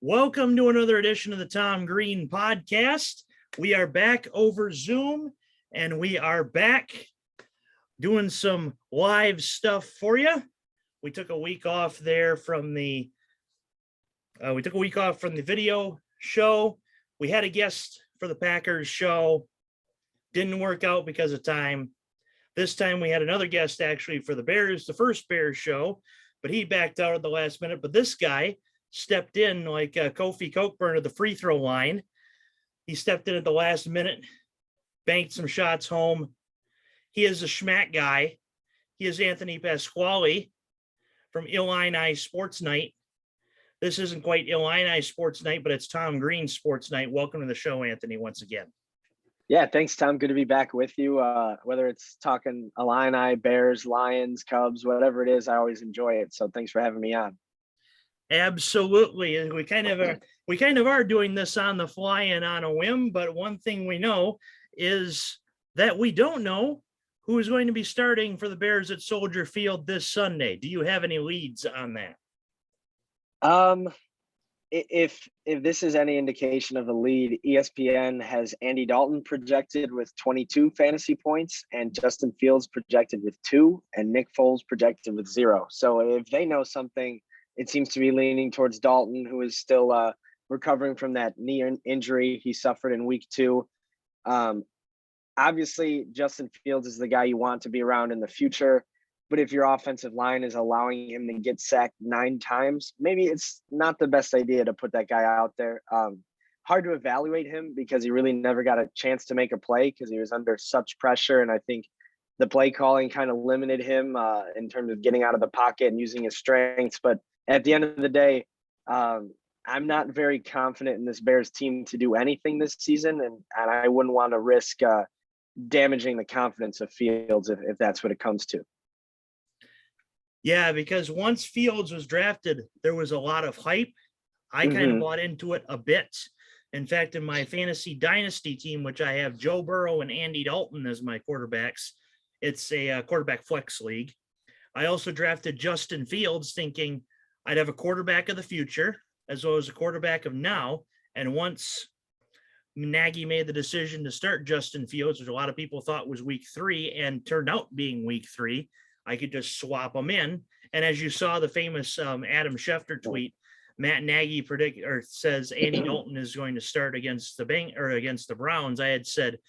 Welcome to another edition of the Tom Greene Podcast. We are back over Zoom, and we are back doing some live stuff for you. We took a week off there from the video show. We had a guest for the Packers show. Didn't work out because of time. This time we had another guest actually for the Bears, the first Bears show, but he backed out at the last minute. But this guy stepped in like Kofi Cockburn at the free throw line. He stepped in at the last minute, banked some shots home. He is a Schmack Guy. He is Anthony Pasquale from Illini Sports Night. This isn't quite Illini Sports Night, but it's Tom Greene Sports Night. Welcome to the show, Anthony, once again. Yeah, thanks, Tom. Good to be back with you. Whether it's talking Illini, Bears, Lions, Cubs, whatever it is, I always enjoy it. So thanks for having me on. Absolutely. We kind of are doing this on the fly and on a whim, but one thing we know is that we don't know who is going to be starting for the Bears at Soldier Field this Sunday. Do you have any leads on that? If this is any indication of a lead, ESPN has Andy Dalton projected with 22 fantasy points and Justin Fields projected with 2 and Nick Foles projected with 0. So if they know something, it seems to be leaning towards Dalton, who is still recovering from that knee injury he suffered in week 2. Obviously, Justin Fields is the guy you want to be around in the future. But if your offensive line is allowing him to get sacked 9 times, maybe it's not the best idea to put that guy out there. Hard to evaluate him because he really never got a chance to make a play because he was under such pressure. And I think the play calling kind of limited him in terms of getting out of the pocket and using his strengths. But at the end of the day, I'm not very confident in this Bears team to do anything this season. And I wouldn't want to risk damaging the confidence of Fields if that's what it comes to. Yeah, because once Fields was drafted, there was a lot of hype. I kind of bought into it a bit. In fact, in my fantasy dynasty team, which I have Joe Burrow and Andy Dalton as my quarterbacks, it's a quarterback flex league. I also drafted Justin Fields thinking I'd have a quarterback of the future as well as a quarterback of now. And once Nagy made the decision to start Justin Fields, which a lot of people thought was week 3 and turned out being week 3, I could just swap them in. And as you saw the famous Adam Schefter tweet, Matt Nagy says Andy Dalton is going to start against the Browns. I had said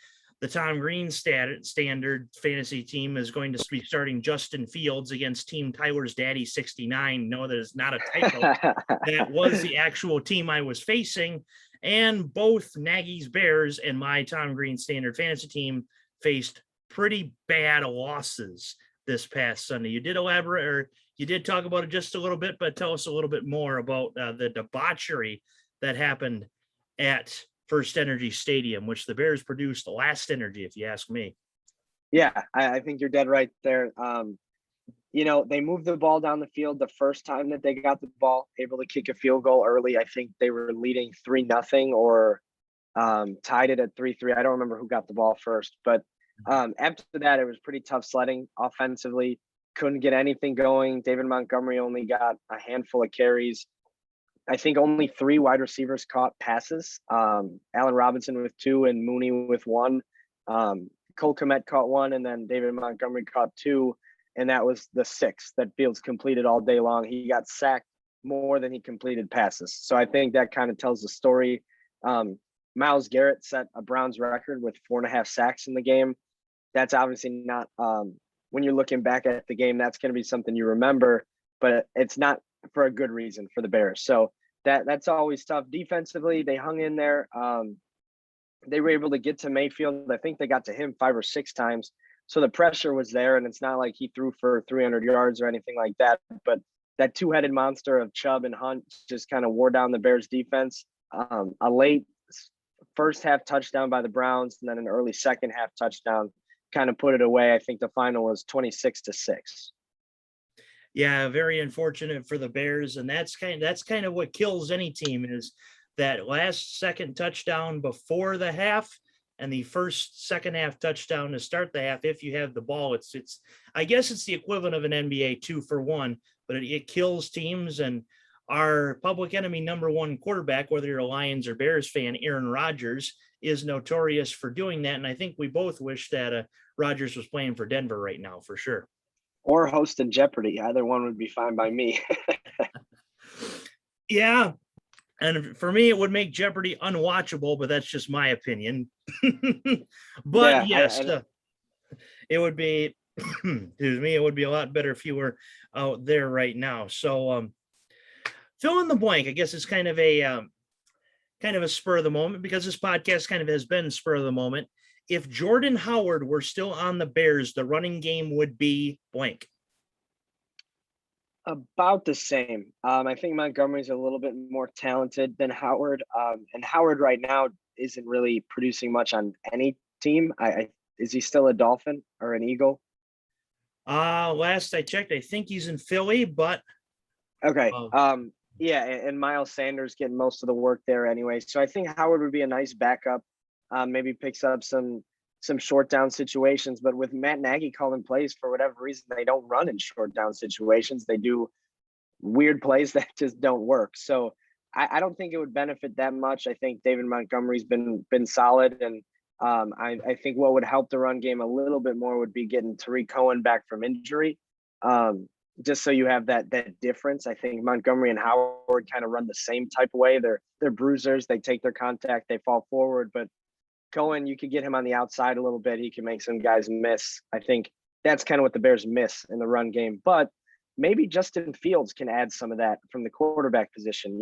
the Tom Greene standard fantasy team is going to be starting Justin Fields against Team Tyler's Daddy 69. No, that is not a typo. That was the actual team I was facing. And both Nagy's Bears and my Tom Greene standard fantasy team faced pretty bad losses this past Sunday. You did elaborate, or you did talk about it just a little bit, but tell us a little bit more about the debauchery that happened at First Energy Stadium, which the Bears produced last energy, if you ask me. Yeah, I think you're dead right there. They moved the ball down the field the first time that they got the ball, able to kick a field goal early. I think they were leading 3-0 or tied it at 3-3. I don't remember who got the ball first, but after that, it was pretty tough sledding offensively. Couldn't get anything going. David Montgomery only got a handful of carries. I think only 3 wide receivers caught passes. Allen Robinson with 2 and Mooney with 1. Cole Kmet caught 1, and then David Montgomery caught 2. And that was the 6th that Fields completed all day long. He got sacked more than he completed passes. So I think that kind of tells the story. Myles Garrett set a Browns record with 4.5 sacks in the game. That's obviously not, when you're looking back at the game, that's going to be something you remember, but it's not for a good reason for the Bears. So that's always tough. Defensively, they hung in there. They were able to get to Mayfield. I think they got to him 5 or 6 times. So the pressure was there, and it's not like he threw for 300 yards or anything like that. But that 2-headed monster of Chubb and Hunt just kind of wore down the Bears defense. A late first half touchdown by the Browns, and then an early second half touchdown kind of put it away. I think the final was 26-6. Yeah, very unfortunate for the Bears, and that's kind of what kills any team is that last second touchdown before the half and the second half touchdown to start the half. If you have the ball, I guess it's the equivalent of an NBA 2-for-1, but it kills teams. And our public enemy number one quarterback, whether you're a Lions or Bears fan, Aaron Rodgers, is notorious for doing that. And I think we both wish that Rodgers was playing for Denver right now, for sure. Or hosting Jeopardy. Either one would be fine by me. Yeah. And for me, it would make Jeopardy unwatchable, but that's just my opinion. But Yeah, yes, it would be, excuse me, it would be a lot better if you were out there right now. So fill in the blank. I guess it's kind of a spur of the moment, because this podcast kind of has been spur of the moment. If Jordan Howard were still on the Bears, the running game would be blank. About the same. I think Montgomery's a little bit more talented than Howard. And Howard right now isn't really producing much on any team. Is he still a Dolphin or an Eagle? Last I checked, I think he's in Philly, but okay. Yeah, and Miles Sanders getting most of the work there anyway. So I think Howard would be a nice backup. Maybe picks up some short down situations, but with Matt Nagy calling plays, for whatever reason, they don't run in short down situations. They do weird plays that just don't work. So I don't think it would benefit that much. I think David Montgomery's been solid, and I think what would help the run game a little bit more would be getting Tariq Cohen back from injury. Just so you have that difference. I think Montgomery and Howard kind of run the same type of way. They're bruisers. They take their contact, they fall forward, but Cohen, you could get him on the outside a little bit. He can make some guys miss. I think that's kind of what the Bears miss in the run game. But maybe Justin Fields can add some of that from the quarterback position.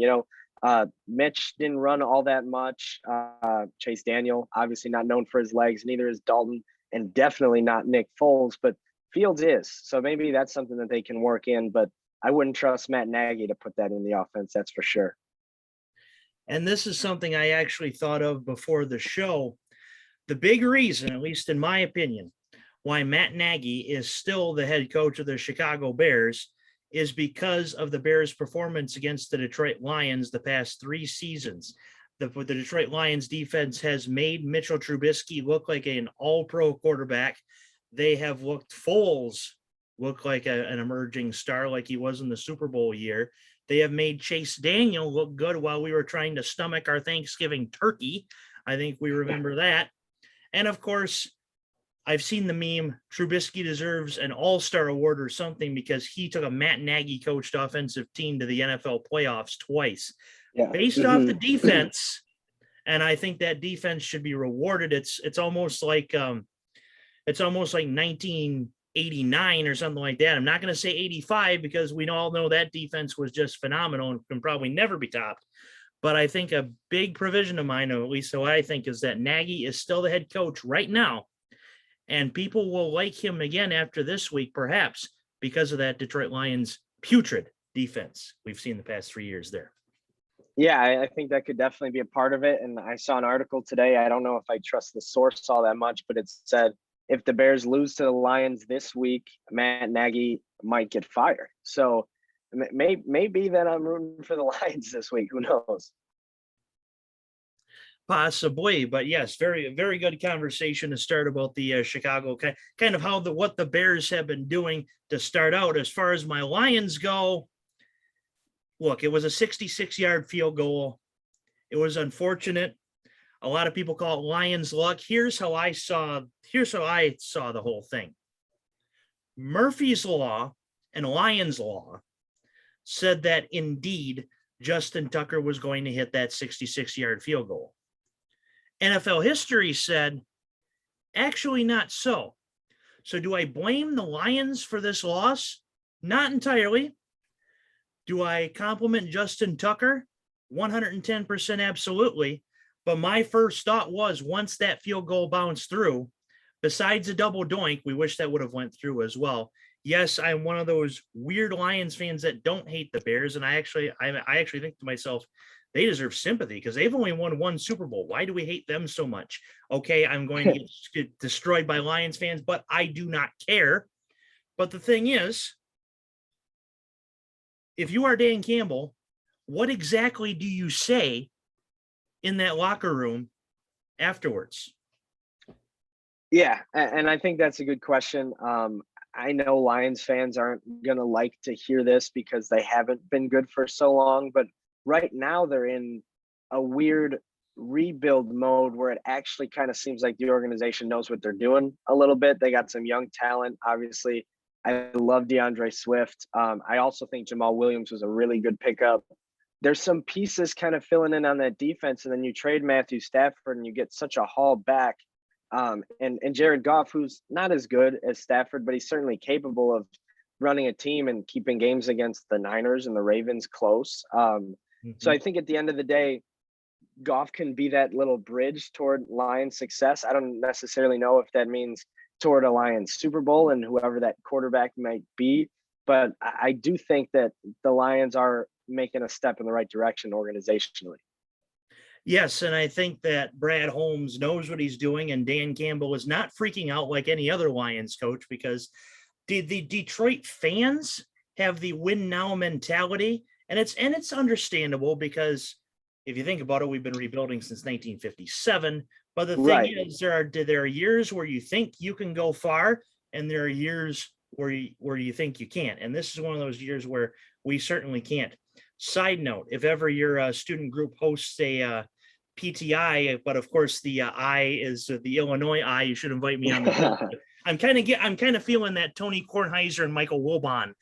Mitch didn't run all that much. Chase Daniel, obviously not known for his legs. Neither is Dalton, and definitely not Nick Foles. But Fields is. So maybe that's something that they can work in. But I wouldn't trust Matt Nagy to put that in the offense. That's for sure. And this is something I actually thought of before the show. The big reason, at least in my opinion, why Matt Nagy is still the head coach of the Chicago Bears is because of the Bears' performance against the Detroit Lions the past 3 seasons. The Detroit Lions defense has made Mitchell Trubisky look like an all-pro quarterback. They have looked Foles look like an emerging star, like he was in the Super Bowl year. They have made Chase Daniel look good while we were trying to stomach our Thanksgiving turkey. I think we remember that. And of course, I've seen the meme, Trubisky deserves an all-star award or something because he took a Matt Nagy coached offensive team to the NFL playoffs twice. Yeah. Based off the defense, and I think that defense should be rewarded. It's almost like 1989 or something like that. I'm not going to say 85 because we all know that defense was just phenomenal and can probably never be topped. But I think a big provision of mine, or at least so I think, is that Nagy is still the head coach right now. And people will like him again after this week, perhaps, because of that Detroit Lions putrid defense we've seen the past 3 years there. Yeah, I think that could definitely be a part of it. And I saw an article today. I don't know if I trust the source all that much, but it said if the Bears lose to the Lions this week, Matt Nagy might get fired. So maybe that I'm rooting for the Lions this week. Who knows? Possibly, but yes, very, very good conversation to start about the Chicago, kind of what the Bears have been doing to start out. As far as my Lions go, look, it was a 66-yard field goal. It was unfortunate. A lot of people call it Lions luck. Here's how I saw the whole thing. Murphy's Law and Lions Law said that indeed Justin Tucker was going to hit that 66-yard field goal. NFL history said, actually not so. So do I blame the Lions for this loss? Not entirely. Do I compliment Justin Tucker? 110% absolutely. But my first thought was, once that field goal bounced through, besides a double doink, we wish that would have went through as well. Yes, I'm one of those weird Lions fans that don't hate the Bears. And I actually think to myself, they deserve sympathy because they've only won 1 Super Bowl. Why do we hate them so much? Okay, I'm going to get destroyed by Lions fans, but I do not care. But the thing is, if you are Dan Campbell, what exactly do you say in that locker room afterwards? Yeah, and I think that's a good question. I know Lions fans aren't going to like to hear this because they haven't been good for so long, but right now they're in a weird rebuild mode where it actually kind of seems like the organization knows what they're doing a little bit. They got some young talent, obviously. I love DeAndre Swift. I also think Jamal Williams was a really good pickup. There's some pieces kind of filling in on that defense, and then you trade Matthew Stafford and you get such a haul back. And Jared Goff, who's not as good as Stafford, but he's certainly capable of running a team and keeping games against the Niners and the Ravens close. So I think at the end of the day, Goff can be that little bridge toward Lions success. I don't necessarily know if that means toward a Lions Super Bowl and whoever that quarterback might be, but I do think that the Lions are making a step in the right direction organizationally. Yes, and I think that Brad Holmes knows what he's doing, and Dan Campbell is not freaking out like any other Lions coach, because the Detroit fans have the win now mentality, and it's understandable, because if you think about it, we've been rebuilding since 1957. But the thing is, there are years where you think you can go far, and there are years where you think you can't. And this is one of those years where we certainly can't. Side note, if ever your student group hosts a PTI, but of course the I is the Illinois I, you should invite me on the I'm kind of feeling that Tony Kornheiser and Michael Wilbon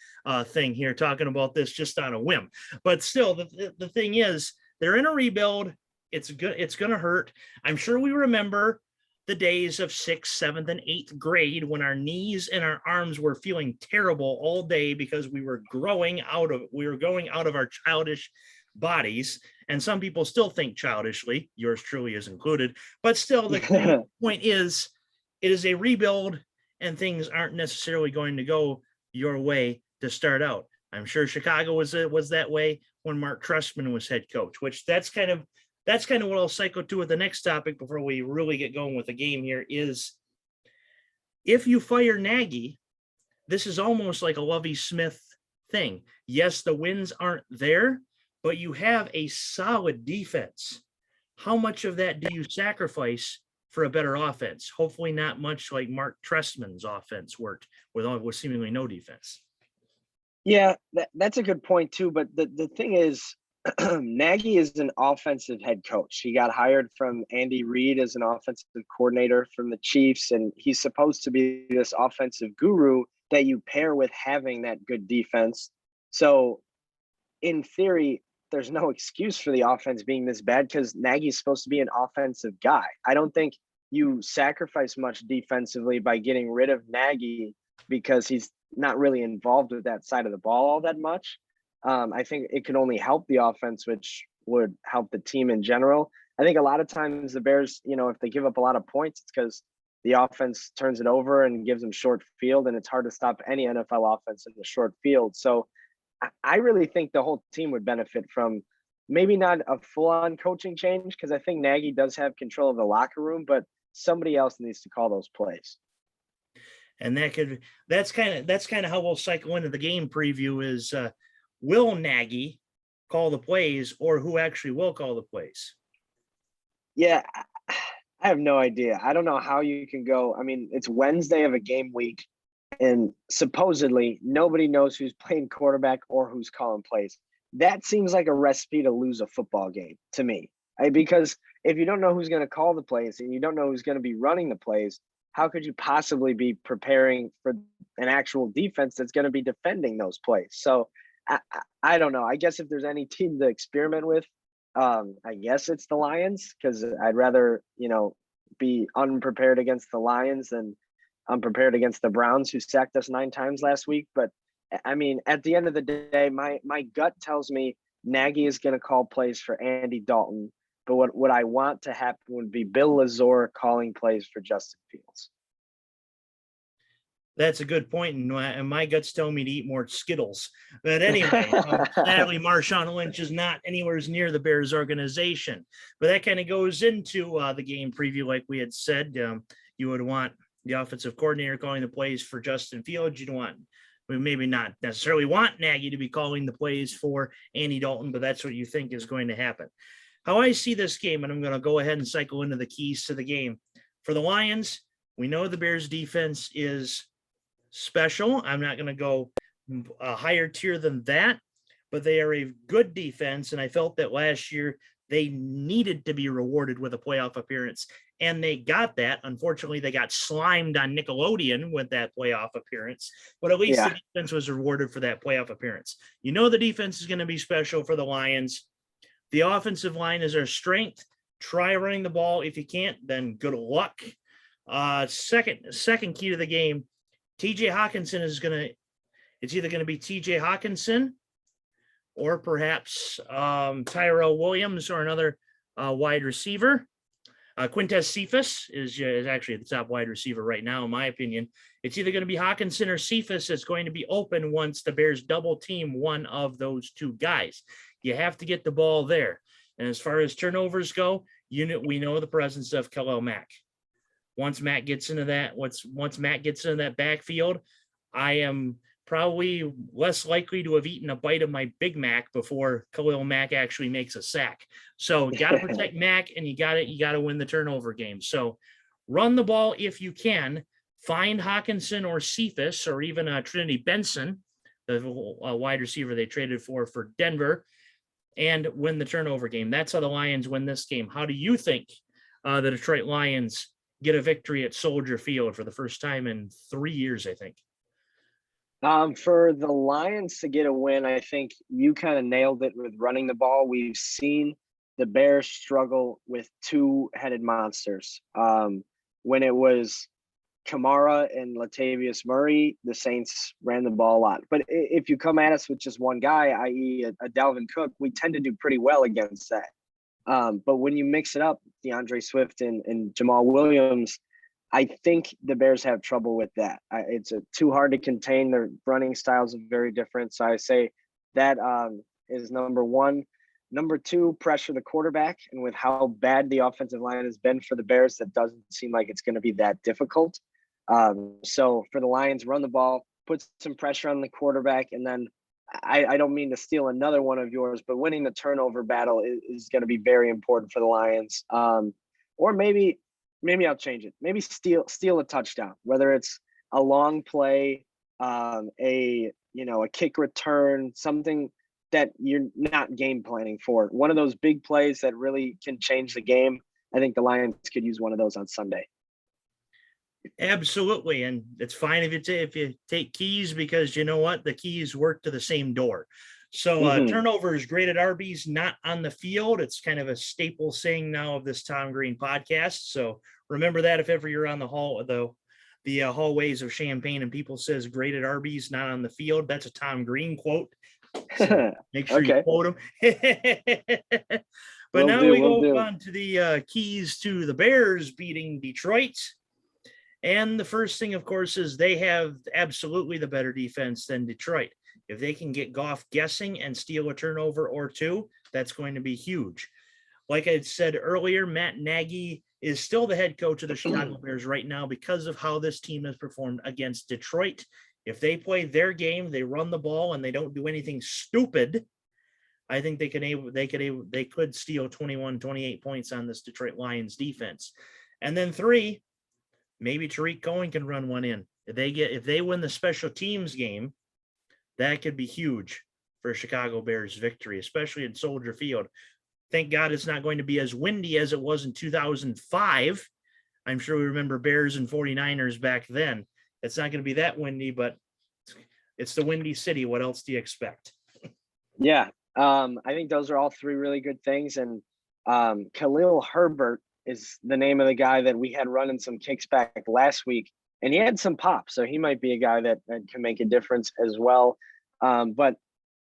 thing here, talking about this just on a whim. But still, the thing is, they're in a rebuild. It's going to hurt. I'm sure we remember the days of 6th, 7th, and 8th grade when our knees and our arms were feeling terrible all day because we were going out of our childish bodies. And some people still think childishly, yours truly is included. But still, the point is, it is a rebuild, and things aren't necessarily going to go your way to start out. I'm sure Chicago was that way when Mark Trestman was head coach, which that's kind of what I'll cycle to with the next topic before we really get going with the game here is, if you fire Nagy, this is almost like a Lovie Smith thing. Yes, the wins aren't there, but you have a solid defense. How much of that do you sacrifice for a better offense? Hopefully not much, like Mark Trestman's offense worked with seemingly no defense. Yeah, that's a good point too. But the thing is, Nagy is an offensive head coach. He got hired from Andy Reid as an offensive coordinator from the Chiefs, and he's supposed to be this offensive guru that you pair with having that good defense. So in theory, there's no excuse for the offense being this bad because Nagy's supposed to be an offensive guy. I don't think you sacrifice much defensively by getting rid of Nagy because he's not really involved with that side of the ball all that much. I think it can only help the offense, which would help the team in general. I think a lot of times the Bears, if they give up a lot of points, it's because the offense turns it over and gives them short field, and it's hard to stop any NFL offense in the short field. So I really think the whole team would benefit from maybe not a full-on coaching change, because I think Nagy does have control of the locker room, but somebody else needs to call those plays. And that's kind of how we'll cycle into the game preview is, will Nagy call the plays, or who actually will call the plays? Yeah, I have no idea. I don't know how you can go. I mean, it's Wednesday of a game week, and supposedly nobody knows who's playing quarterback or who's calling plays. That seems like a recipe to lose a football game to me. Because if you don't know who's going to call the plays and you don't know who's going to be running the plays, how could you possibly be preparing for an actual defense that's going to be defending those plays? So I don't know. I guess if there's any team to experiment with, I guess it's the Lions, because I'd rather, be unprepared against the Lions than unprepared against the Browns, who sacked us 9 times last week. But I mean, at the end of the day, my gut tells me Nagy is going to call plays for Andy Dalton. But what I want to happen would be Bill Lazor calling plays for Justin Fields. That's a good point, and my guts tell me to eat more Skittles. But anyway, sadly, Marshawn Lynch is not anywhere near the Bears organization. But that kind of goes into the game preview, like we had said. You would want the offensive coordinator calling the plays for Justin Fields. We maybe not necessarily want Nagy to be calling the plays for Andy Dalton, but that's what you think is going to happen. How I see this game, and I'm going to go ahead and cycle into the keys to the game. For the Lions, we know the Bears defense is special. I'm not going to go a higher tier than that, but they are a good defense. And I felt that last year they needed to be rewarded with a playoff appearance, and they got that. Unfortunately, they got slimed on Nickelodeon with that playoff appearance, but at least the defense was rewarded for that playoff appearance. You know, the defense is going to be special for the Lions. The offensive line is our strength. Try running the ball. If you can't, then good luck. Second key to the game, TJ Hawkinson it's either going to be TJ Hawkinson or perhaps Tyrell Williams or another wide receiver. Quintez Cephas is actually the top wide receiver right now, in my opinion. It's either going to be Hawkinson or Cephas that's going to be open once the Bears double team one of those two guys. You have to get the ball there. And as far as turnovers go, we know the presence of Khalil Mack. Once Matt gets into that backfield, I am probably less likely to have eaten a bite of my Big Mac before Khalil Mack actually makes a sack. So got to protect Mack, and you got to win the turnover game. So run the ball if you can. Find Hawkinson or Cephas or even Trinity Benson, the wide receiver they traded for Denver, and win the turnover game. That's how the Lions win this game. How do you think the Detroit Lions get a victory at Soldier Field for the first time in 3 years, I think? For the Lions to get a win, I think you kind of nailed it with running the ball. We've seen the Bears struggle with two-headed monsters. When it was Kamara and Latavius Murray, the Saints ran the ball a lot. But if you come at us with just one guy, i.e. a Dalvin Cook, we tend to do pretty well against that. But when you mix it up, DeAndre Swift and Jamal Williams, I think the Bears have trouble with that. It's too hard to contain. Their running styles are very different. So I say that is number one. Number two, pressure the quarterback. And with how bad the offensive line has been for the Bears, that doesn't seem like it's going to be that difficult. So for the Lions, run the ball, put some pressure on the quarterback, and then I don't mean to steal another one of yours, but winning the turnover battle is going to be very important for the Lions. Or maybe I'll change it. Maybe steal a touchdown, whether it's a long play, a kick return, something that you're not game planning for. One of those big plays that really can change the game. I think the Lions could use one of those on Sunday. Absolutely. And it's fine if you take keys, because you know what? The keys work to the same door. So turnover is great at Arby's, not on the field. It's kind of a staple saying now of this Tom Greene podcast. So remember that if ever you're on the hallways of Champaign and people says great at Arby's, not on the field, that's a Tom Greene quote. So make sure you quote him. But now we go on to the keys to the Bears beating Detroit. And the first thing, of course, is they have absolutely the better defense than Detroit. If they can get Goff guessing and steal a turnover or two, that's going to be huge. Like I said earlier, Matt Nagy is still the head coach of the Chicago Bears right now because of how this team has performed against Detroit. If they play their game, they run the ball, and they don't do anything stupid, I think they could steal 21, 28 points on this Detroit Lions defense. And then three, maybe Tariq Cohen can run one in. If they win the special teams game, that could be huge for Chicago Bears victory, especially in Soldier Field. Thank God it's not going to be as windy as it was in 2005. I'm sure we remember Bears and 49ers back then. It's not going to be that windy, but it's the Windy City. What else do you expect? Yeah, I think those are all three really good things. And Khalil Herbert is the name of the guy that we had running some kicks back last week, and he had some pop. So he might be a guy that can make a difference as well. But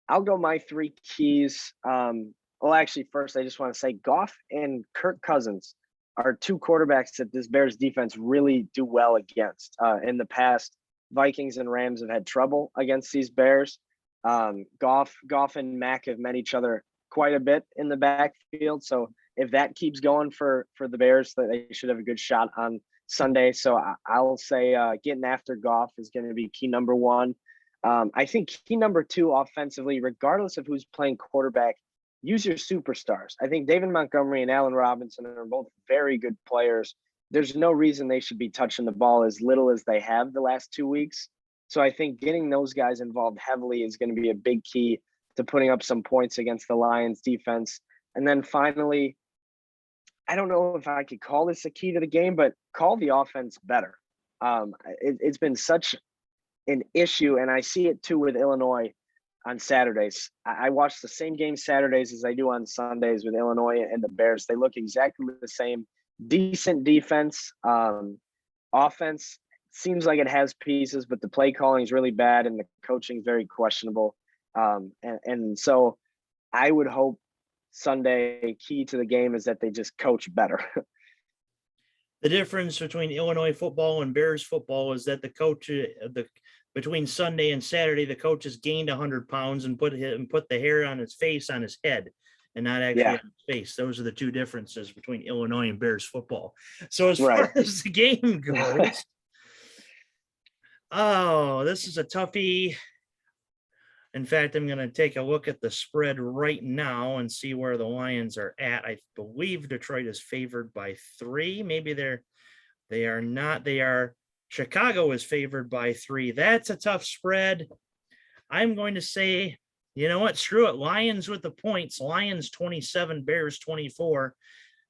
I'll go my three keys. Well, actually, first, I just want to say Goff and Kirk Cousins are two quarterbacks that this Bears defense really do well against. In the past, Vikings and Rams have had trouble against these Bears. Goff and Mack have met each other quite a bit in the backfield. So if that keeps going for the Bears, they should have a good shot on Sunday. So I'll say getting after Goff is going to be key number one. I think key number two offensively, regardless of who's playing quarterback, use your superstars. I think David Montgomery and Allen Robinson are both very good players. There's no reason they should be touching the ball as little as they have the last 2 weeks. So I think getting those guys involved heavily is going to be a big key to putting up some points against the Lions defense. And then finally, I don't know if I could call this a key to the game, but call the offense better. It's been such an issue, and I see it too with Illinois on Saturdays. I watch the same game Saturdays as I do on Sundays with Illinois and the Bears. They look exactly the same. Decent defense. Offense seems like it has pieces, but the play calling is really bad and the coaching is very questionable. And so I would hope Sunday key to the game is that they just coach better. The difference between Illinois football and Bears football is that the coach, between Sunday and Saturday, the coaches gained 100 pounds and put the hair on his face on his head and not actually on his face. Those are the two differences between Illinois and Bears football. So as far as the game goes, oh, this is a toughie. In fact, I'm going to take a look at the spread right now and see where the Lions are at. I believe Detroit is favored by 3. Maybe they are not. Chicago is favored by 3. That's a tough spread. I'm going to say, you know what? Screw it. Lions with the points. Lions 27, Bears 24.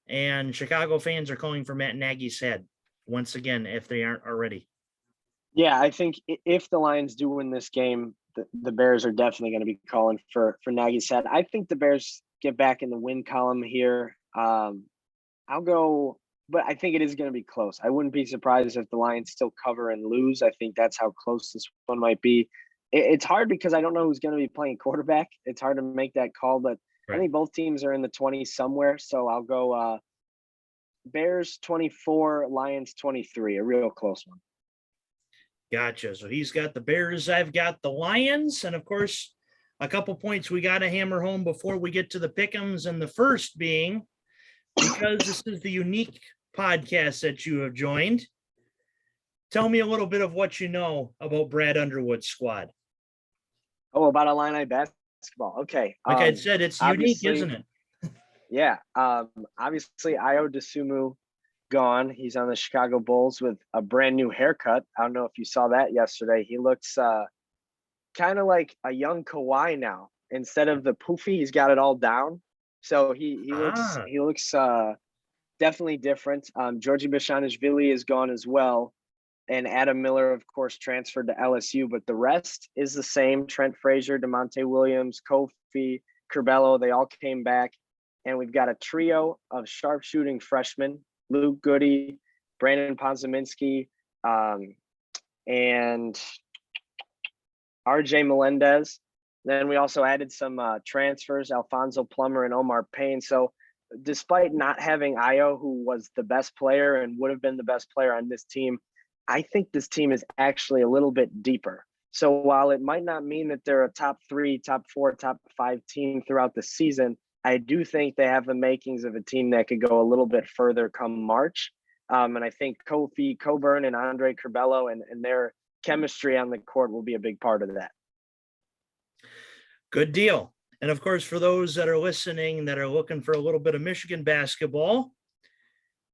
And Chicago fans are calling for Matt Nagy's head once again, if they aren't already. Yeah, I think if the Lions do win this game, the Bears are definitely going to be calling for Nagy's head. I think the Bears get back in the win column here. I'll go, but I think it is going to be close. I wouldn't be surprised if the Lions still cover and lose. I think that's how close this one might be. It's hard because I don't know who's going to be playing quarterback. It's hard to make that call, but I think both teams are in the 20s somewhere. So I'll go Bears 24, Lions 23, a real close one. Gotcha. So he's got the Bears. I've got the Lions. And of course, a couple points we got to hammer home before we get to the pick'ems. And the first being, because this is the unique podcast that you have joined, tell me a little bit of what you know about Brad Underwood's squad. Oh, about Illini basketball. Okay. Like I said, it's unique, isn't it? Yeah. Obviously, Ayo Dosunmu gone. He's on the Chicago Bulls with a brand new haircut. I don't know if you saw that yesterday. He looks kind of like a young Kawhi now. Instead of the poofy, he's got it all down. So he looks definitely different. Georgi Bezhanishvili is gone as well. And Adam Miller, of course, transferred to LSU, but the rest is the same. Trent Frazier, DeMonte Williams, Kofi, Curbelo, they all came back. And we've got a trio of sharpshooting freshmen, Luke Goody, Brandon Ponzominski, and RJ Melendez. Then we also added some transfers, Alfonso Plummer and Omar Payne. So despite not having Ayo, who was the best player and would have been the best player on this team, I think this team is actually a little bit deeper. So while it might not mean that they're a top 3, top 4, top 5 team throughout the season, I do think they have the makings of a team that could go a little bit further come March. And I think Kofi Coburn and Andre Curbelo and their chemistry on the court will be a big part of that. Good deal. And of course, for those that are listening that are looking for a little bit of Michigan basketball,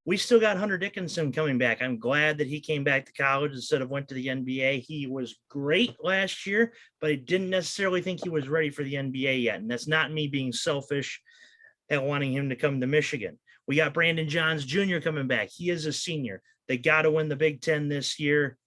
we still got Hunter Dickinson coming back. I'm glad that he came back to college instead of went to the NBA. He was great last year, but I didn't necessarily think he was ready for the NBA yet. And that's not me being selfish and wanting him to come to Michigan. We got Brandon Johns Jr. coming back. He is a senior. They got to win the Big Ten this year.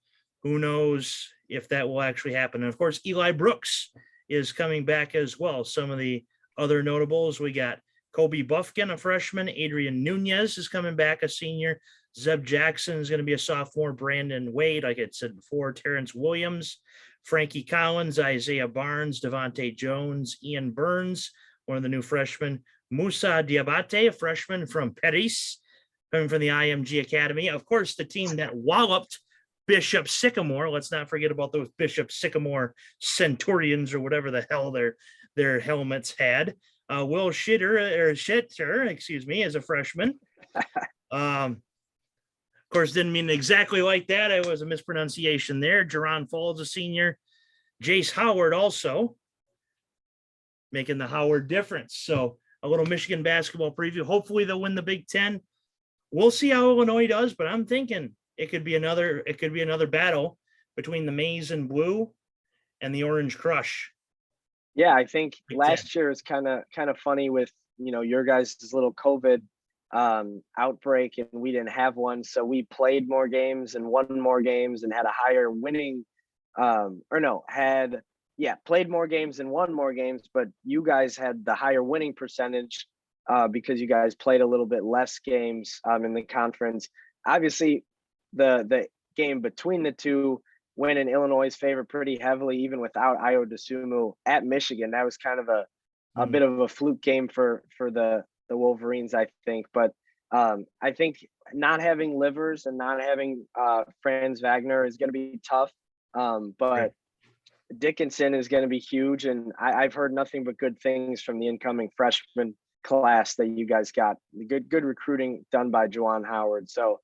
Who knows if that will actually happen. And of course, Eli Brooks is coming back as well. Some of the other notables, we got Kobe Buffkin, a freshman. Adrian Nunez is coming back, a senior. Zeb Jackson is going to be a sophomore. Brandon Wade, like I said before. Terrence Williams, Frankie Collins, Isaiah Barnes, Devontae Jones, Ian Burns, one of the new freshmen. Musa Diabate, a freshman from Paris, coming from the IMG Academy. Of course, the team that walloped Bishop Sycamore. Let's not forget about those Bishop Sycamore Centurions or whatever the hell their helmets had. Will Shitter, as a freshman. Of course, didn't mean exactly like that. It was a mispronunciation there. Jerron Falls, a senior. Jace Howard also making the Howard difference. So a little Michigan basketball preview. Hopefully they'll win the Big Ten. We'll see how Illinois does, but I'm thinking it could be another battle between the maize and blue and the orange crush. Yeah, I think Big last year is kind of funny with, your guys' little COVID outbreak, and we didn't have one. So we played more games and won more games and had a higher winning played more games and won more games, but you guys had the higher winning percentage because you guys played a little bit less games in the conference. Obviously, the game between the two went in Illinois' favor pretty heavily, even without Ayo Dosunmu at Michigan. That was kind of a bit of a fluke game for the Wolverines, I think. But I think not having Livers and not having Franz Wagner is going to be tough. But Dickinson is going to be huge, and I've heard nothing but good things from the incoming freshman class that you guys got. Good recruiting done by Juwan Howard. So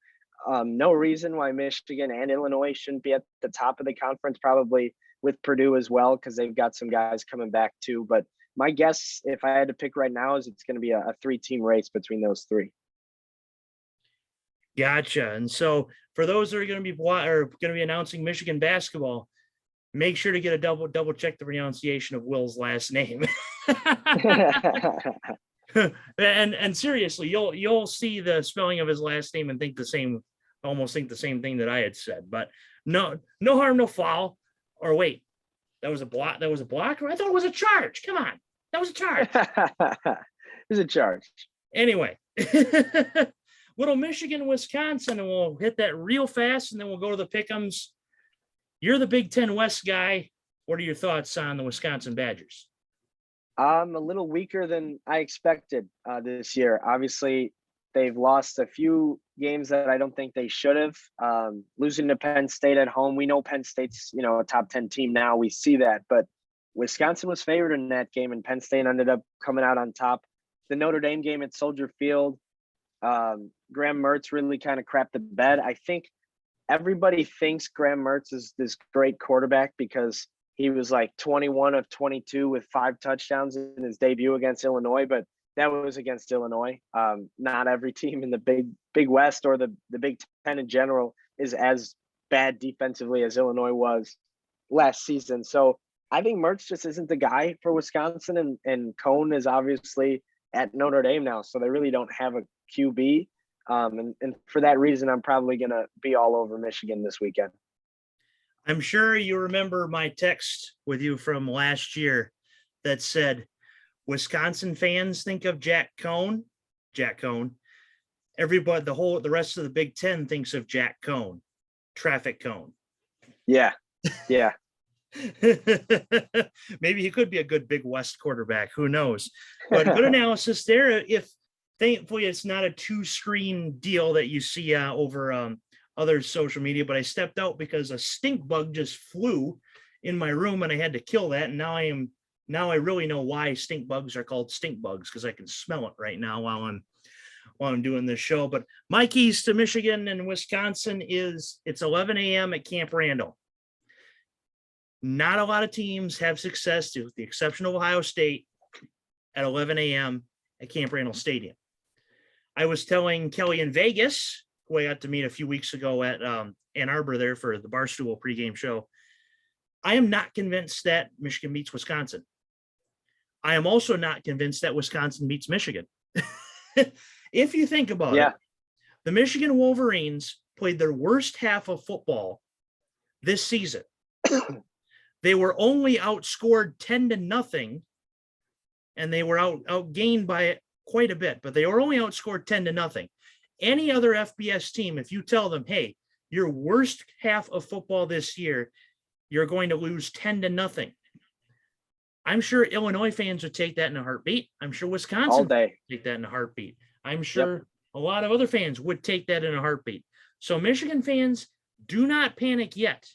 no reason why Michigan and Illinois shouldn't be at the top of the conference, probably with Purdue as well, because they've got some guys coming back too. But my guess, if I had to pick right now, is it's going to be a 3-team race between those three. Gotcha. And so for those that are going to be announcing Michigan basketball, make sure to get a double check the pronunciation of Will's last name. and seriously, you'll see the spelling of his last name and almost think the same thing that I had said. But no harm, no foul. Or wait, that was a block. I thought it was a charge. Come on, that was a charge. It was a charge. Anyway, little Michigan, Wisconsin, and we'll hit that real fast, and then we'll go to the pick'ems. You're the Big Ten West guy. What are your thoughts on the Wisconsin Badgers? A little weaker than I expected this year. Obviously, they've lost a few games that I don't think they should have. Losing to Penn State at home. We know Penn State's, a top 10 team now. We see that. But Wisconsin was favored in that game, and Penn State ended up coming out on top. The Notre Dame game at Soldier Field, Graham Mertz really kind of crapped the bed. I think everybody thinks Graham Mertz is this great quarterback because he was like 21 of 22 with 5 touchdowns in his debut against Illinois, but that was against Illinois. Not every team in the Big West or the Big Ten in general is as bad defensively as Illinois was last season. So I think Mertz just isn't the guy for Wisconsin, and Cone is obviously at Notre Dame now, so they really don't have a QB. And for that reason, I'm probably going to be all over Michigan this weekend. I'm sure you remember my text with you from last year that said, Wisconsin fans think of Jack Cone. Everybody, the rest of the Big Ten thinks of Jack Cone, traffic cone. Yeah. Maybe he could be a good Big West quarterback. Who knows? But good analysis there. If thankfully it's not a 2-screen deal that you see over other social media, but I stepped out because a stink bug just flew in my room and I had to kill that. And now I really know why stink bugs are called stink bugs, because I can smell it right now while I'm doing this show. But my keys to Michigan and Wisconsin is it's 11 a.m. at Camp Randall. Not a lot of teams have success, with the exception of Ohio State, at 11 a.m. at Camp Randall Stadium. I was telling Kelly in Vegas, who I got to meet a few weeks ago at Ann Arbor there for the Barstool pregame show, I am not convinced that Michigan beats Wisconsin. I am also not convinced that Wisconsin beats Michigan. If you think about it, the Michigan Wolverines played their worst half of football this season. They were only outscored 10-0, and they were outgained by quite a bit, but they were only outscored 10-0. Any other FBS team, if you tell them, hey, your worst half of football this year, you're going to lose 10-0. I'm sure Illinois fans would take that in a heartbeat. I'm sure Wisconsin would take that in a heartbeat. I'm sure a lot of other fans would take that in a heartbeat. So Michigan fans, do not panic yet,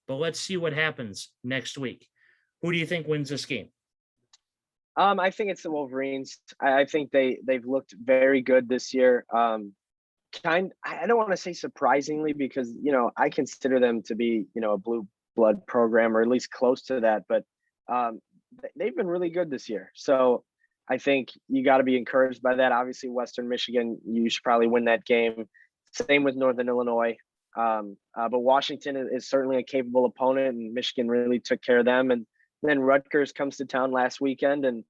but let's see what happens next week. Who do you think wins this game? I think it's the Wolverines. I think they've looked very good this year. I don't want to say surprisingly, because I consider them to be a blue blood program, or at least close to that. But they've been really good this year. So I think you got to be encouraged by that. Obviously, Western Michigan, you should probably win that game. Same with Northern Illinois. But Washington is certainly a capable opponent, and Michigan really took care of them. And then Rutgers comes to town last weekend, and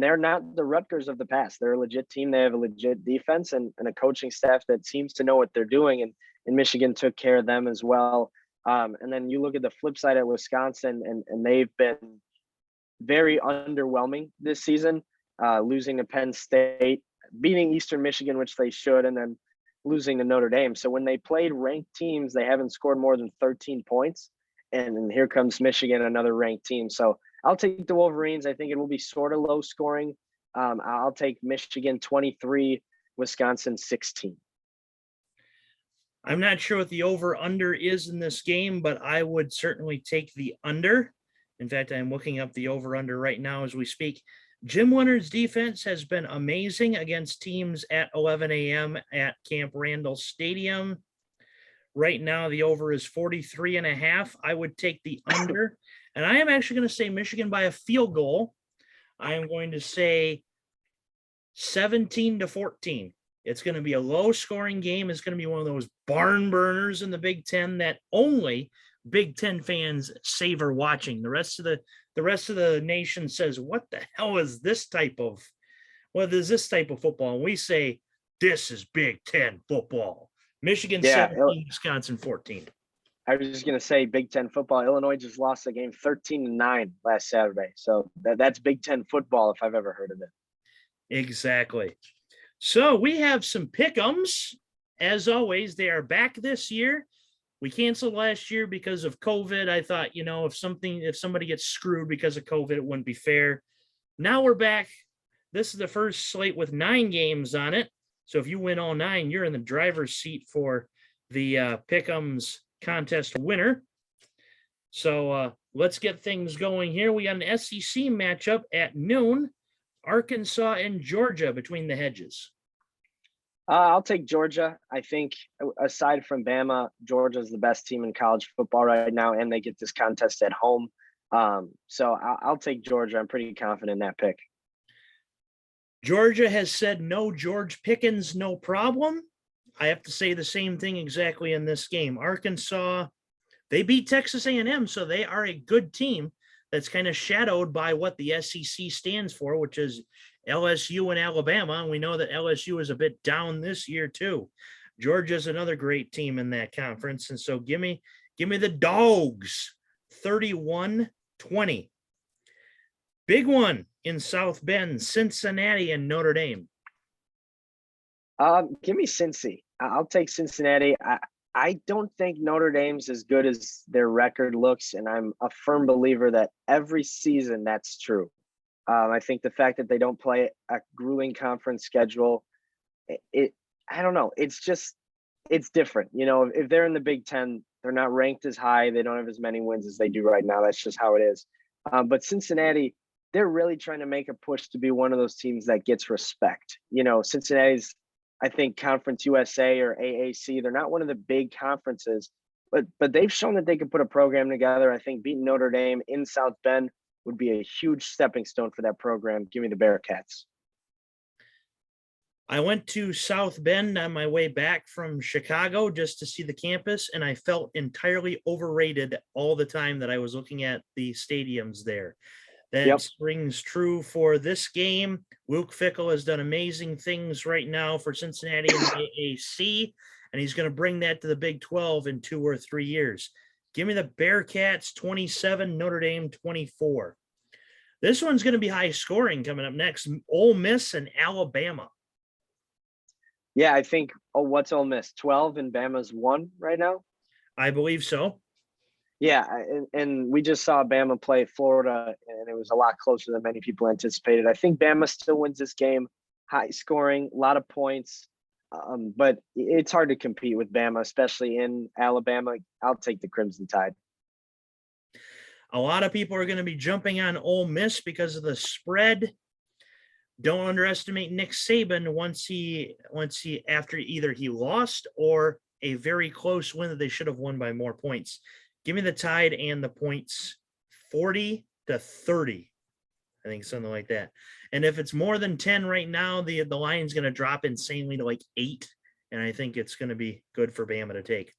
they're not the Rutgers of the past. They're a legit team. They have a legit defense and a coaching staff that seems to know what they're doing. And Michigan took care of them as well. And then you look at the flip side at Wisconsin, and they've been very underwhelming this season, losing to Penn State, beating Eastern Michigan, which they should, and then losing to Notre Dame. So when they played ranked teams, they haven't scored more than 13 points. And here comes Michigan, another ranked team. So I'll take the Wolverines. I think it will be sort of low scoring. I'll take Michigan 23, Wisconsin 16. I'm not sure what the over-under is in this game, but I would certainly take the under. In fact, I'm looking up the over-under right now as we speak. Jim Leonard's defense has been amazing against teams at 11 a.m. at Camp Randall Stadium. Right now, the over is 43.5. I would take the under. And I am actually going to say Michigan by a field goal. I am going to say 17-14. It's going to be a low-scoring game. It's going to be one of those barn burners in the Big Ten that only Big Ten fans savor watching. The rest of the nation says, "What the hell is this type of? What is this type of football?" And we say, "This is Big Ten football." Michigan 17, Wisconsin 14. I was just going to say Big Ten football. Illinois just lost the game 13-9 last Saturday. So that's Big Ten football if I've ever heard of it. Exactly. So we have some pick'ems. As always, they are back this year. We canceled last year because of COVID. I thought, if somebody gets screwed because of COVID, it wouldn't be fair. Now we're back. This is the first slate with 9 games on it. So if you win all 9, you're in the driver's seat for the pick'ems contest winner. So let's get things going here. We got an SEC matchup at noon. Arkansas and Georgia between the hedges. I'll take Georgia. I think aside from Bama, Georgia's the best team in college football right now, and they get this contest at home. So I'll take Georgia. I'm pretty confident in that pick. Georgia has said no George Pickens, no problem. I have to say the same thing exactly in this game. Arkansas, they beat Texas A&M, so they are a good team that's kind of shadowed by what the SEC stands for, which is LSU and Alabama. And we know that LSU is a bit down this year too. Georgia's another great team in that conference. And so give me the Dogs, 31-20. Big one in South Bend, Cincinnati and Notre Dame. Give me Cincy. I'll take Cincinnati. I don't think Notre Dame's as good as their record looks, and I'm a firm believer that every season that's true. I think the fact that they don't play a grueling conference schedule, I don't know. It's different. If they're in the Big Ten, they're not ranked as high. They don't have as many wins as they do right now. That's just how it is. But Cincinnati, they're really trying to make a push to be one of those teams that gets respect. Cincinnati's, I think, Conference USA or AAC, they're not one of the big conferences, but they've shown that they can put a program together. I think beating Notre Dame in South Bend would be a huge stepping stone for that program. Give me the Bearcats. I went to South Bend on my way back from Chicago just to see the campus, and I felt entirely overrated all the time that I was looking at the stadiums there. That rings true for this game. Luke Fickell has done amazing things right now for Cincinnati in the AAC, and he's going to bring that to the Big 12 in 2 or 3 years. Give me the Bearcats 27, Notre Dame 24. This one's going to be high scoring coming up next. Ole Miss and Alabama. Yeah, I think, what's Ole Miss? 12 and Bama's 1 right now? I believe so. Yeah, and we just saw Bama play Florida, and it was a lot closer than many people anticipated. I think Bama still wins this game. High scoring, a lot of points, but it's hard to compete with Bama, especially in Alabama. I'll take the Crimson Tide. A lot of people are going to be jumping on Ole Miss because of the spread. Don't underestimate Nick Saban once he after either he lost or a very close win that they should have won by more points. Give me the Tide and the points, 40-30. I think something like that. And if it's more than 10 right now, the line's going to drop insanely to like 8. And I think it's going to be good for Bama to take.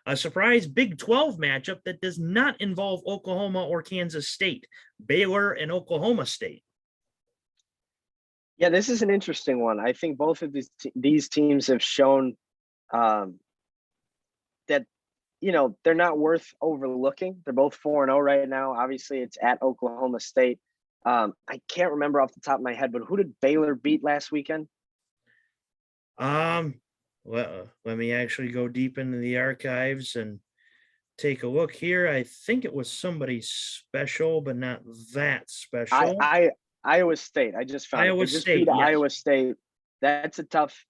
A surprise Big 12 matchup that does not involve Oklahoma or Kansas State. Baylor and Oklahoma State. Yeah, this is an interesting one. I think both of these teams have shown that, they're not worth overlooking. They're both 4-0 right now. Obviously, it's at Oklahoma State. I can't remember off the top of my head, but who did Baylor beat last weekend? Well, let me actually go deep into the archives and take a look here. I think it was somebody special, but not that special. Iowa State. I just found Iowa it. They just State, beat yes. Iowa State. That's a tough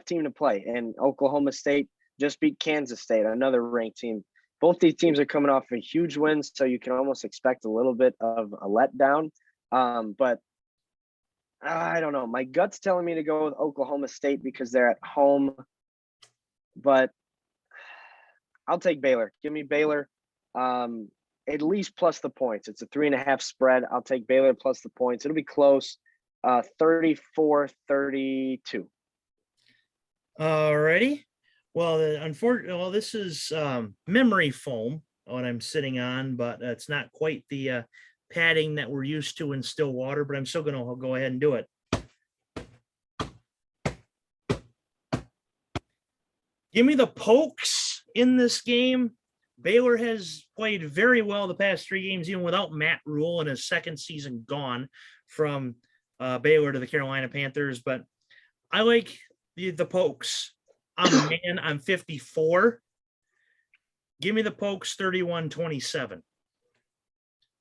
team to play. And Oklahoma State just beat Kansas State, another ranked team. Both these teams are coming off a huge win, so you can almost expect a little bit of a letdown. But I don't know. My gut's telling me to go with Oklahoma State because they're at home. But I'll take Baylor. Give me Baylor. At least plus the points. It's a 3.5 spread. I'll take Baylor plus the points. It'll be close. 34-32. Alrighty. Well, unfortunately, this is memory foam, what I'm sitting on, but it's not quite the padding that we're used to in Stillwater, but I'm still going to go ahead and do it. Give me the Pokes in this game. Baylor has played very well the past 3 games, even without Matt Rule and his second season gone from Baylor to the Carolina Panthers. But I like the Pokes. I'm a man. I'm 54. Give me the Pokes 31-27.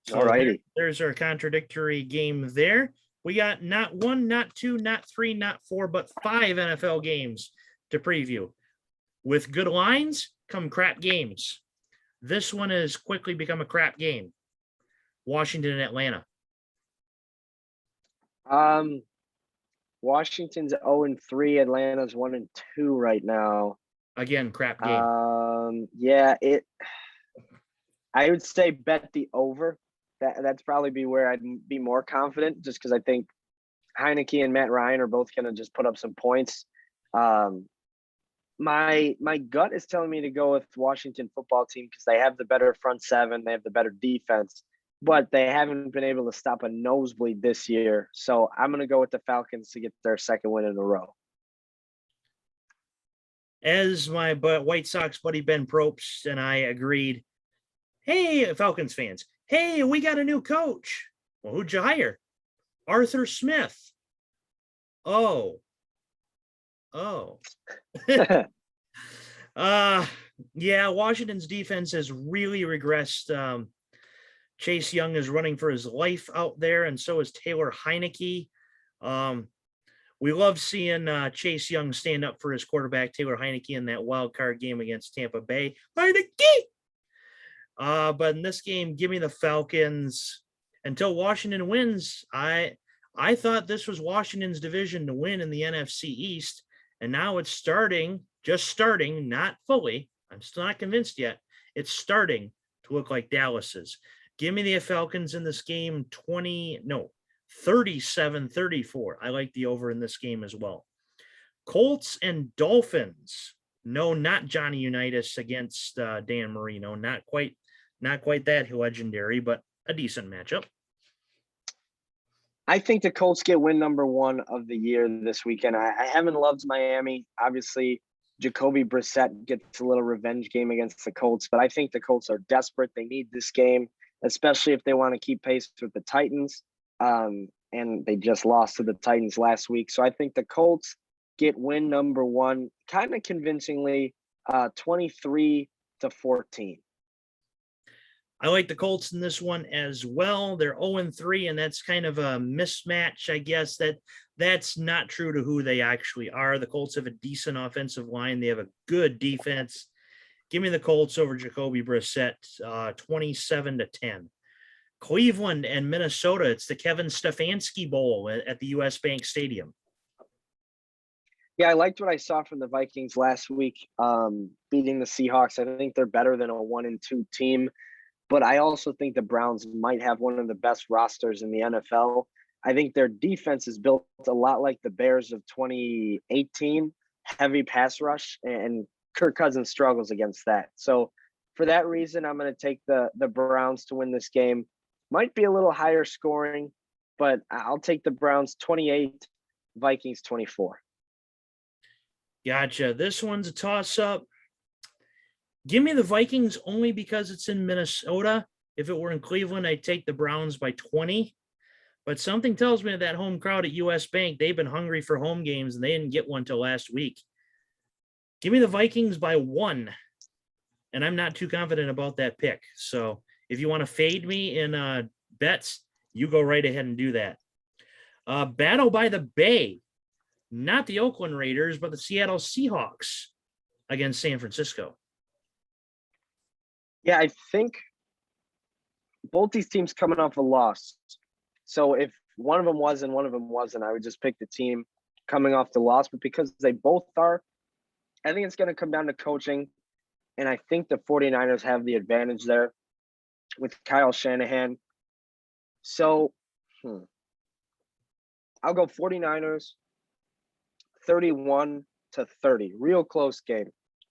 So all righty. There's our contradictory game there. We got not 1, not 2, not 3, not 4, but 5 NFL games to preview. With good lines come crap games. This one has quickly become a crap game. Washington and Atlanta. Washington's 0-3. Atlanta's 1-2 right now. Again, crap game. I would say bet the over. That's probably be where I'd be more confident, just because I think Heineke and Matt Ryan are both going to just put up some points. My gut is telling me to go with Washington football team because they have the better front seven, they have the better defense, but they haven't been able to stop a nosebleed this year. So I'm going to go with the Falcons to get their second win in a row. As my White Sox buddy Ben Probst and I agreed, hey, Falcons fans, hey, we got a new coach. Well, who'd you hire? Arthur Smith. Oh. Yeah, Washington's defense has really regressed. Chase Young is running for his life out there, and so is Taylor Heineke. We love seeing Chase Young stand up for his quarterback, Taylor Heineke, in that wild card game against Tampa Bay. Heineke! But in this game, give me the Falcons. Until Washington wins, I thought this was Washington's division to win in the NFC East, and now it's just starting, not fully. I'm still not convinced yet. It's starting to look like Dallas's. Give me the Falcons in this game 37-34. I like the over in this game as well. Colts and Dolphins. No, not Johnny Unitas against Dan Marino. Not quite that legendary, but a decent matchup. I think the Colts get win number 1 of the year this weekend. I haven't loved Miami. Obviously, Jacoby Brissett gets a little revenge game against the Colts, but I think the Colts are desperate. They need this game, especially if they want to keep pace with the Titans. And they just lost to the Titans last week. So I think the Colts get win number 1 kind of convincingly, 23-14. I like the Colts in this one as well. They're 0-3, and that's kind of a mismatch, I guess. That's not true to who they actually are. The Colts have a decent offensive line. They have a good defense. Give me the Colts over Jacoby Brissett, 27-10. Cleveland and Minnesota. It's the Kevin Stefanski Bowl at the U.S. Bank Stadium. Yeah, I liked what I saw from the Vikings last week, beating the Seahawks. I think they're better than a 1-2 team. But I also think the Browns might have one of the best rosters in the NFL. I think their defense is built a lot like the Bears of 2018, heavy pass rush and Kirk Cousins struggles against that. So for that reason, I'm going to take the Browns to win this game. Might be a little higher scoring, but I'll take the Browns 28, Vikings 24. Gotcha. This one's a toss-up. Give me the Vikings only because it's in Minnesota. If it were in Cleveland, I'd take the Browns by 20. But something tells me that home crowd at US Bank, they've been hungry for home games, and they didn't get one till last week. Give me the Vikings by 1. And I'm not too confident about that pick. So if you want to fade me in bets, you go right ahead and do that. Battle by the Bay. Not the Oakland Raiders, but the Seattle Seahawks against San Francisco. Yeah, I think both these teams coming off a loss. So if one of them was and one of them wasn't, I would just pick the team coming off the loss. But because they both are, I think it's going to come down to coaching. And I think the 49ers have the advantage there with Kyle Shanahan. So I'll go 49ers 31-30. Real close game.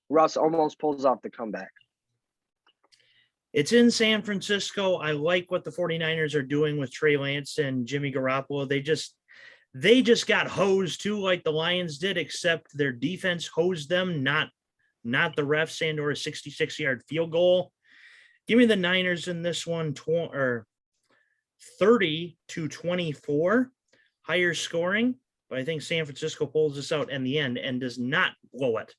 Russ almost pulls off the comeback. It's in San Francisco. I like what the 49ers are doing with Trey Lance and Jimmy Garoppolo. They just got hosed too, like the Lions did, except their defense hosed them, not the refs and or a 66-yard field goal. Give me the Niners in this one, 30-24, higher scoring, but I think San Francisco pulls this out in the end and does not blow it.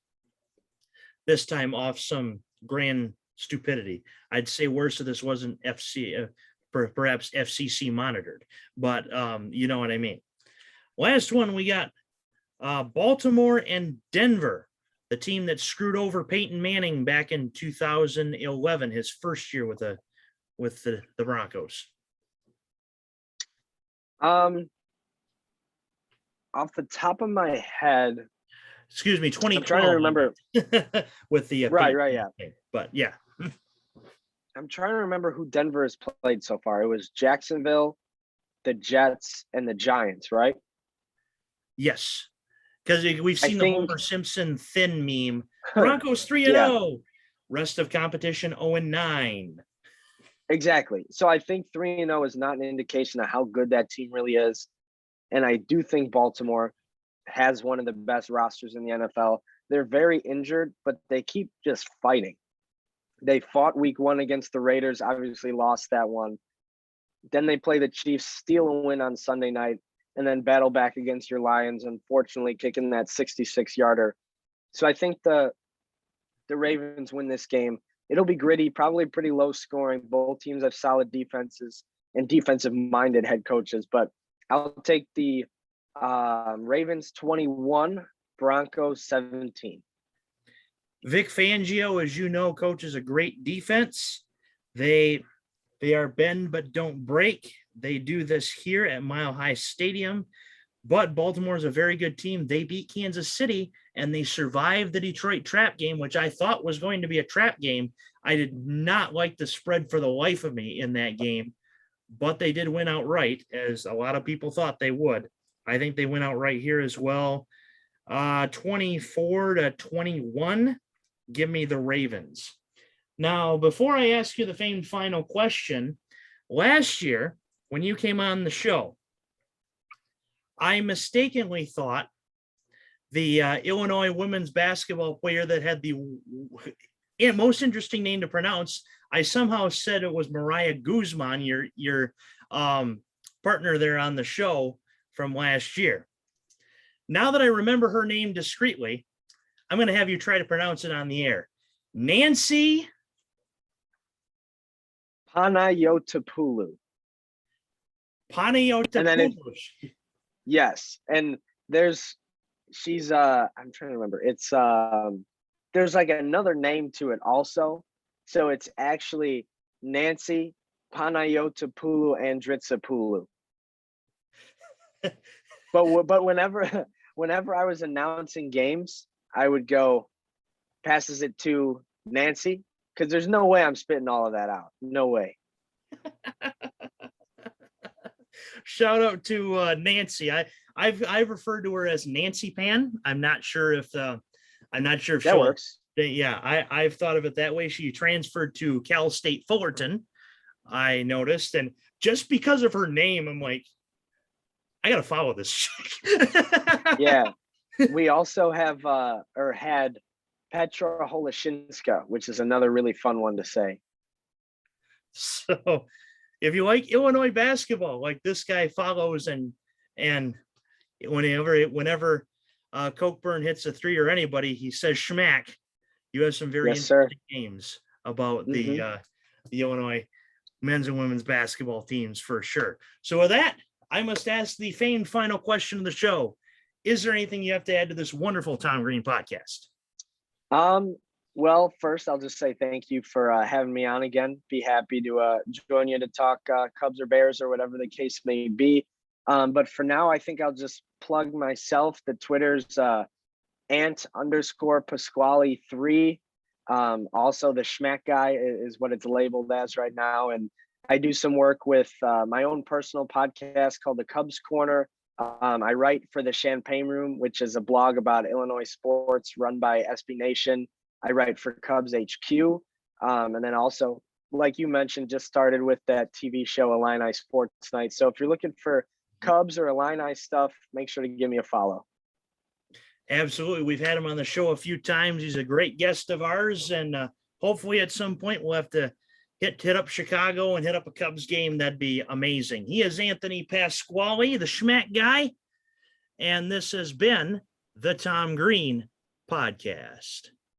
This time off some grand stupidity. I'd say worse if this wasn't perhaps FCC monitored, but you know what I mean. Last one, we got Baltimore and Denver, the team that screwed over Peyton Manning back in 2011, his first year with the Broncos. Off the top of my head, excuse me, 2012. I'm trying to remember with the right, yeah. Thing. But yeah. I'm trying to remember who Denver has played so far. It was Jacksonville, the Jets, and the Giants, right? Yes. Because we've seen the Homer Simpson thin meme. Broncos 3-0. Yeah. Rest of competition 0-9. Exactly. So I think 3-0 is not an indication of how good that team really is. And I do think Baltimore has one of the best rosters in the NFL. They're very injured, but they keep just fighting. They fought week 1 against the Raiders, obviously lost that one. Then they play the Chiefs, steal a win on Sunday night, and then battle back against your Lions, unfortunately kicking that 66-yarder. So I think the Ravens win this game. It'll be gritty, probably pretty low scoring. Both teams have solid defenses and defensive-minded head coaches, but I'll take the Ravens 21, Broncos 17. Vic Fangio, as you know, coaches a great defense. They are bend but don't break. They do this here at Mile High Stadium. But Baltimore is a very good team. They beat Kansas City, and they survived the Detroit trap game, which I thought was going to be a trap game. I did not like the spread for the life of me in that game, but they did win outright, as a lot of people thought they would. I think they win outright here as well. 24-21. Give me the Ravens. Now, before I ask you the famed final question, last year, when you came on the show, I mistakenly thought the Illinois women's basketball player that had the most interesting name to pronounce, I somehow said it was Mariah Guzman, your partner there on the show from last year. Now that I remember her name discreetly, I'm going to have you try to pronounce it on the air. Nancy Panagiotopoulou. Panagiotopoulou. Yes, and she's I'm trying to remember. It's there's like another name to it also. So it's actually Nancy Panagiotopoulou Andritsapoulou. But whenever I was announcing games, I would go, passes it to Nancy, because there's no way I'm spitting all of that out. No way. Shout out to Nancy. I've referred to her as Nancy Pan. I'm not sure if that she'll works. I've thought of it that way. She transferred to Cal State Fullerton, I noticed. And just because of her name, I'm like, I got to follow this chick. Yeah. We also have had Petra Holoshinska, which is another really fun one to say. So if you like Illinois basketball, like this guy follows, and whenever Cockburn hits a three or anybody, he says Schmack. You have some very interesting games about the Illinois men's and women's basketball teams for sure. So with that, I must ask the famed final question of the show. Is there anything you have to add to this wonderful Tom Greene podcast? Well, first I'll just say thank you for having me on again. Be happy to join you to talk Cubs or Bears or whatever the case may be. But for now, I think I'll just plug myself. The Twitter's ant_Pasquale 3. Also the Schmack Guy is what it's labeled as right now. And I do some work with my own personal podcast called the Cubs Corner. I write for the Champagne Room, which is a blog about Illinois sports run by SB Nation. I write for Cubs HQ. And then also, like you mentioned, just started with that TV show Illini Sports Night. So if you're looking for Cubs or Illini stuff, make sure to give me a follow. Absolutely. We've had him on the show a few times. He's a great guest of ours. And hopefully at some point we'll have to hit up Chicago and hit up a Cubs game. That'd be amazing. He is Anthony Pasquale, the Schmack Guy. And this has been the Tom Greene Podcast.